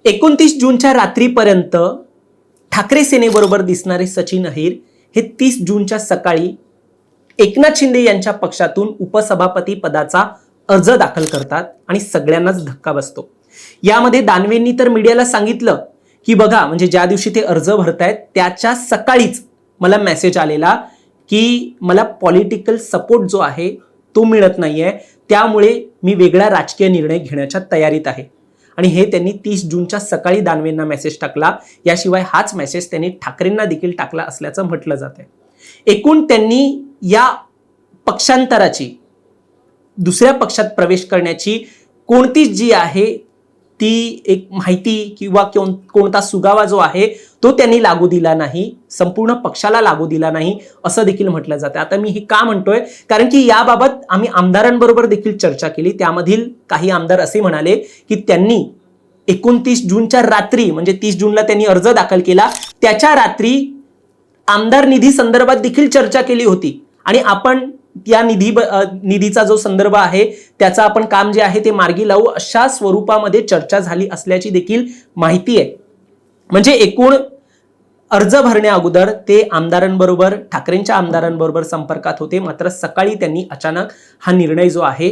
29 जूनच्या रात्रीपर्यंत ठाकरे सेनेबरोबर दिसणारे सचिन अहिर हे 30 जूनच्या सकाळी एकनाथ शिंदे यांच्या पक्षातून उपसभापती पदाचा अर्ज दाखल करतात आणि सगळ्यांनाच धक्का बसतो। यामध्ये दानवेंनी तर मीडियाला सांगितलं की बघा, म्हणजे ज्या दिवशी ते अर्ज भरतायत त्याच्या सकाळीच मला मेसेज आलेला की मला पॉलिटिकल सपोर्ट जो आहे तो मिळत नाहीये, त्यामुळे मी वेगळा राजकीय निर्णय घेण्याच्या तयारीत आहे। आणि हे त्यांनी 30 जूनच्या सकाळी दानवेंना मेसेज टाकला। याशिवाय हाच मेसेज त्यांनी ठाकरेंना देखील टाकला असल्याचं म्हटलं जात आहे। एकूण त्यांनी या पक्षांतराची, दुसऱ्या पक्षात प्रवेश करण्याची कोणती जी आहे ती एक माहिती किंवा कोणता सुगावा जो आहे तो त्यांनी लागू दिला नाही, संपूर्ण पक्षाला लागू दिला नाही असं देखील म्हटलं जातं। आता मी हे का म्हणतोय, कारण की याबाबत आम्ही आमदारांबरोबर देखील चर्चा केली। त्यामधील काही आमदार असे म्हणाले की त्यांनी 29 जूनच्या रात्री, म्हणजे 30 जूनला त्यांनी अर्ज दाखल केला, त्याच्या रात्री आमदार निधी संदर्भात देखील चर्चा केली होती आणि आपण या निधीचा जो संदर्भ आहे त्याचा आपण काम जे आहे ते मार्गी लावू अशा स्वरूपामध्ये चर्चा झाली असल्याची देखील माहिती आहे। म्हणजे एकूण अर्ज भरण्या अगोदर ते आमदारांबरोबर, ठाकरेंच्या आमदारांबरोबर संपर्कात होते, मात्र सकाळी त्यांनी अचानक हा निर्णय जो आहे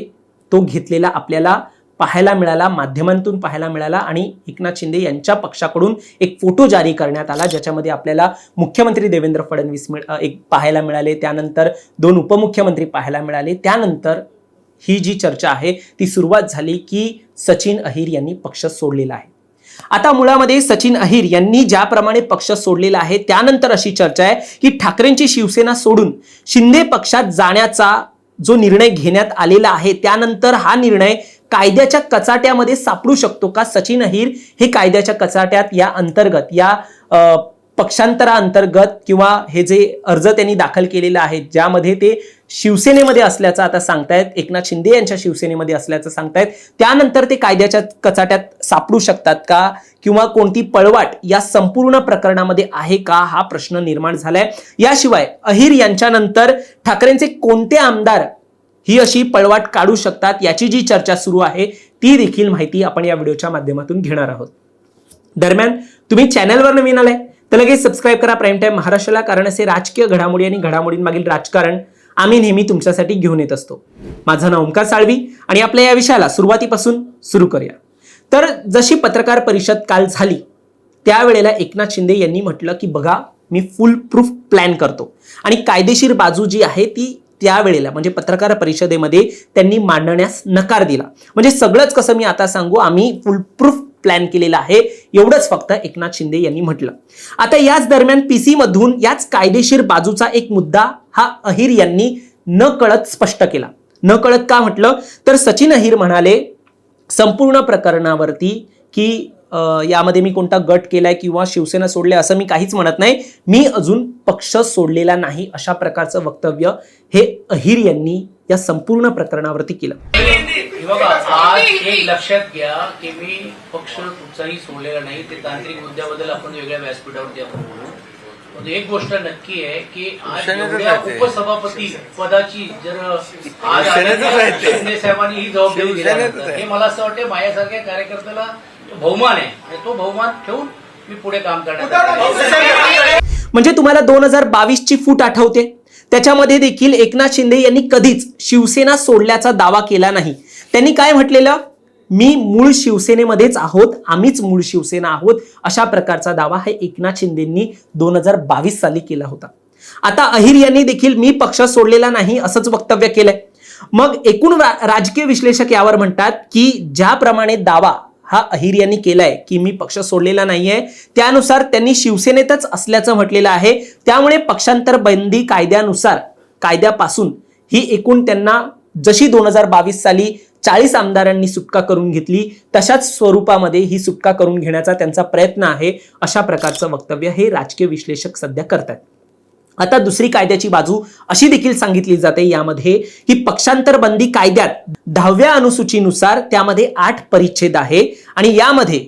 तो घेतलेला आपल्याला पाहायला मिळाला, माध्यमांतून पाहायला मिळाला। आणि एकनाथ शिंदे यांच्या पक्षाकडून एक फोटो जारी करण्यात आला ज्याच्यामध्ये आपल्याला मुख्यमंत्री देवेंद्र फडणवीस एक पाहायला मिळाले, त्यानंतर 2 उपमुख्यमंत्री पाहायला मिळाले। त्यानंतर ही जी चर्चा आहे ती सुरुवात झाली की सचिन अहिर यांनी पक्ष सोडलेला आहे। आता मुळामध्ये सचिन अहिर यांनी ज्याप्रमाणे पक्ष सोडलेला आहे त्यानंतर अशी चर्चा आहे की ठाकरेंची शिवसेना सोडून शिंदे पक्षात जाण्याचा जो निर्णय घेण्यात आलेला आहे त्यानंतर हा निर्णय कायद्याच्या कचाट्यामध्ये सापडू शकतो का? सचिन अहिर हे कायद्याच्या कचाट्यात या अंतर्गत, या पक्षांतरा अंतर्गत किंवा हे जे अर्ज त्यांनी दाखल केलेला आहे ज्यामध्ये ते शिवसेनेमध्ये असल्याचं आता सांगतायत, एकनाथ शिंदे यांच्या शिवसेनेमध्ये असल्याचं सांगतायत, त्यानंतर ते कायद्याच्या कचाट्यात सापडू शकतात का किंवा कोणती पळवाट या संपूर्ण प्रकरणामध्ये आहे का, हा प्रश्न निर्माण झालाय। याशिवाय अहिर यांच्यानंतर ठाकरेंचे कोणते आमदार ही अशी पळवाट काढू शकतात याची जी चर्चा सुरू आहे ती देखील माहिती आपण या व्हिडिओच्या माध्यमातून घेणार आहोत। दरम्यान तुम्ही चॅनलवर नवीन आलाय तर लगेच सबस्क्राईब करा प्राईम टाइम महाराष्ट्राला, कारण असे राजकीय घडामोडी आणि घडामोडींमागील राजकारण आम्ही नेहमी तुमच्यासाठी घेऊन येत असतो। माझं नाव ओंकार साळवी आणि आपल्या या विषयाला सुरुवातीपासून सुरू करूया। तर जशी पत्रकार परिषद काल झाली त्यावेळेला एकनाथ शिंदे यांनी म्हटलं की बघा, मी फुल प्रूफ प्लॅन करतो आणि कायदेशीर बाजू जी आहे ती त्यावेळेला म्हणजे पत्रकार परिषदेमध्ये त्यांनी मांडण्यास नकार दिला। म्हणजे सगळंच कसं मी आता सांगू, आम्ही फुल प्रूफ प्लॅन केलेला आहे एवढंच फक्त एकनाथ शिंदे यांनी म्हटलं। आता याच दरम्यान पीसी मधून याच कायदेशीर बाजूचा एक मुद्दा हा अहिर यांनी न कळत स्पष्ट केला। न कळत का म्हटलं तर सचिन अहिर म्हणाले संपूर्ण प्रकरणावरती की यामध्ये मी कोणता गट केलाय किंवा शिवसेना सोडले असं मी काहीच म्हणत नाही, मी अजून पक्ष सोडलेला नाही, अशा प्रकारचं वक्तव्य हे अहिर यांनी या संपूर्ण प्रकरणावरती केलं। आज एक लक्षात घ्या की मी पक्ष कुठचाही सोडलेला नाही, ते तांत्रिक मुद्द्याबद्दल आपण वेगळ्या व्यासपीठावरती आपण बोलू। पण एक गोष्ट नक्की आहे की आज एवढ्या उपसभापती पदाची जर आज शिंदे साहेबांनी ही जबाबदारी दिल्यानंतर हे मला असं वाटतं माझ्यासारख्या कार्यकर्त्याला बहुमान आहे आणि तो बहुमान ठेवून मी पुढे काम करणार। म्हणजे तुम्हाला 2022 ची फूट आठवते, त्याच्यामध्ये देखील एकनाथ शिंदे यांनी कधीच शिवसेना सोडल्याचा दावा केला नाही। त्यांनी काय म्हटलेलं, मी मूळ शिवसेनेमध्येच आहोत, आम्हीच मूळ शिवसेना आहोत, अशा प्रकारचा दावा हा एकनाथ शिंदेंनी 2022 साली केला होता। आता अहिर यांनी देखील मी पक्ष सोडलेला नाही असंच वक्तव्य केलंय। मग एकूण राजकीय विश्लेषक यावर म्हणतात की ज्याप्रमाणे दावा हा अहिर यांनी केलाय की मी पक्ष सोडलेला नाहीये त्यानुसार त्यांनी शिवसेनेतच असल्याचं म्हटलेलं आहे, त्यामुळे पक्षांतर बंदी कायद्यापासून ही एकूण त्यांना जशी 2022 साली 40 आमदारांनी सुटका करून घेतली तशाच स्वरूपामध्ये ही सुटका करून घेण्याचा त्यांचा प्रयत्न आहे, अशा प्रकारचं वक्तव्य हे राजकीय विश्लेषक सध्या करतात। आता दुसरी कायद्याची बाजू अशी देखील सांगितली जाते यामध्ये की पक्षांतर बंदी कायद्यात 10व्या अनुसूचीनुसार त्यामध्ये 8 परिच्छेद आहे आणि यामध्ये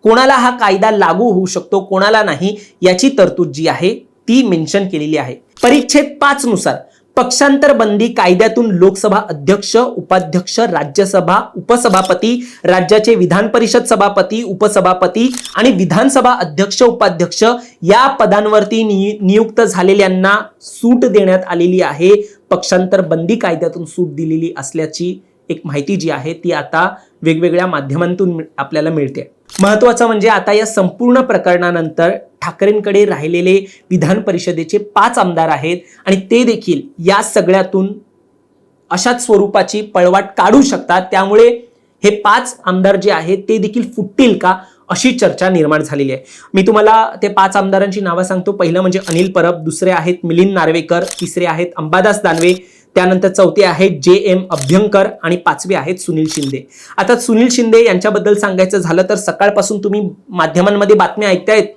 कोणाला हा कायदा लागू होऊ शकतो कोणाला नाही याची तरतूद जी आहे ती मेन्शन केलेली आहे। परिच्छेद 5 नुसार पक्षांतर बंदी कायद्यातून लोकसभा अध्यक्ष, उपाध्यक्ष, राज्यसभा उपसभापती, राज्याचे विधान परिषद सभापती, उपसभापती आणि विधानसभा अध्यक्ष, उपाध्यक्ष या पदांवरती नियुक्त झालेल्यांना सूट देण्यात आलेली आहे. पक्षांतर बंदी कायद्यातून सूट दिलेली असल्याची एक माहिती जी आहे ती आता वेगवेगळ्या माध्यमांतून आपल्याला मिळते. महत्वाचं म्हणजे आता या संपूर्ण प्रकरणानंतर ठाकरेंकडे राहिलेले विधान परिषदेचे 5 आमदार आहेत आणि ते देखील या सगळ्यातून अशाच स्वरूपाची पळवाट काढू शकतात. त्यामुळे हे 5 आमदार जे आहेत ते देखील फुटतील का अशी चर्चा निर्माण झालेली आहे. मी तुम्हाला ते 5 आमदारांची नावं सांगतो. पहिलं म्हणजे अनिल परब, दुसरे आहेत मिलिंद नार्वेकर, तिसरे आहेत अंबादास दानवे, त्यानंतर चौथे आहेत JM अभ्यंकर आणि 5वे आहेत सुनील शिंदे. आता सुनील शिंदे यांच्याबद्दल सांगायचं झालं तर सकाळपासून तुम्ही माध्यमांमध्ये बातम्या ऐकतायत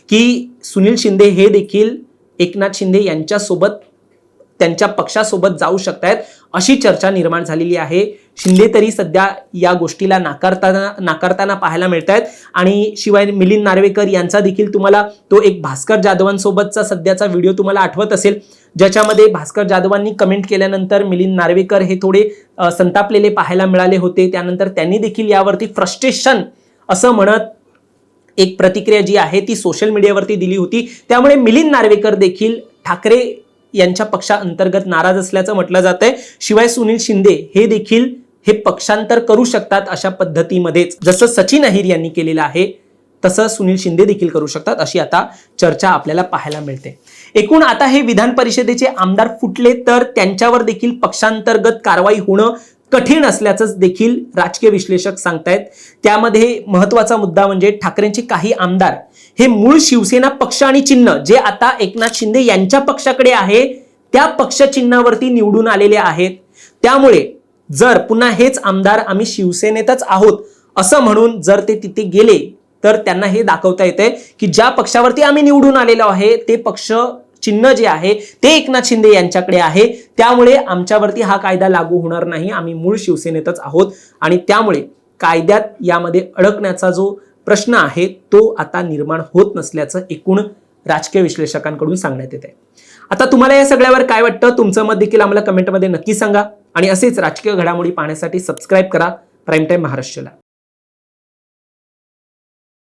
की सुनील शिंदे हे देखील एकनाथ शिंदे यांच्यासोबत त्यांच्या पक्षासोबत जाऊ शकतायत अशी चर्चा निर्माण झालेली आहे. शिंदे तरी सध्या या गोष्टीला नाकारताना पाहायला मिळत आहेत. आणि शिवाय मिलिंद नार्वेकर यांचा देखील तुम्हाला तो एक भास्कर जाधवांसोबतचा सध्याचा व्हिडिओ तुम्हाला आठवत असेल, ज्याच्यामध्ये भास्कर जाधवांनी कमेंट केल्यानंतर मिलिंद नार्वेकर हे थोडे संतापलेले पाहायला मिळाले होते. त्यानंतर त्यांनी देखील यावरती फ्रस्ट्रेशन असं म्हणत एक प्रतिक्रिया जी आहे ती सोशल मीडियावरती दिली होती. त्यामुळे मिलिंद नार्वेकर देखील ठाकरे यांच्या पक्षाअंतर्गत नाराज असल्याचं म्हटलं जात आहे. शिवाय सुनील शिंदे हे देखील हे पक्षांतर करू शकतात अशा पद्धतीमध्येच जसं सचिन अहिर यांनी केलेलं आहे तसं सुनील शिंदे देखील करू शकतात अशी आता चर्चा आपल्याला पाहायला मिळते. एकूण आता हे विधान परिषदेचे आमदार फुटले तर त्यांच्यावर देखील पक्षांतर्गत कारवाई होणं कठीण असल्याचं देखील राजकीय विश्लेषक सांगतायत. त्यामध्ये महत्वाचा मुद्दा म्हणजे ठाकरेंचे काही आमदार हे मूळ शिवसेना पक्ष आणि चिन्ह जे आता एकनाथ शिंदे यांच्या पक्षाकडे आहे त्या पक्ष चिन्हावरती निवडून आलेले आहेत. त्यामुळे जर पुन्हा हेच आमदार आम्ही शिवसेनेतच आहोत असं म्हणून जर ते तिथे गेले तर त्यांना हे दाखवता येतंय की ज्या पक्षावरती आम्ही निवडून आलेलो आहे ते पक्ष चिन्ह जे आहे ते एकनाथ शिंदे यांच्याकडे आहे. त्यामुळे आमच्यावरती हा कायदा लागू होणार नाही, आम्ही मूळ शिवसेनेतच आहोत आणि त्यामुळे कायद्यात यामध्ये अडकण्याचा जो प्रश्न आहे तो आता निर्माण होत नसल्याचं एकूण राजकीय विश्लेषकांकडून सांगण्यात येत आहे. आता तुम्हाला या सगळ्यावर काय वाटतं तुमचं मत देखील आम्हाला कमेंटमध्ये नक्की सांगा आणि असेच राजकीय घडामोडी पाहण्यासाठी सबस्क्राईब करा प्राईम टाइम महाराष्ट्राला.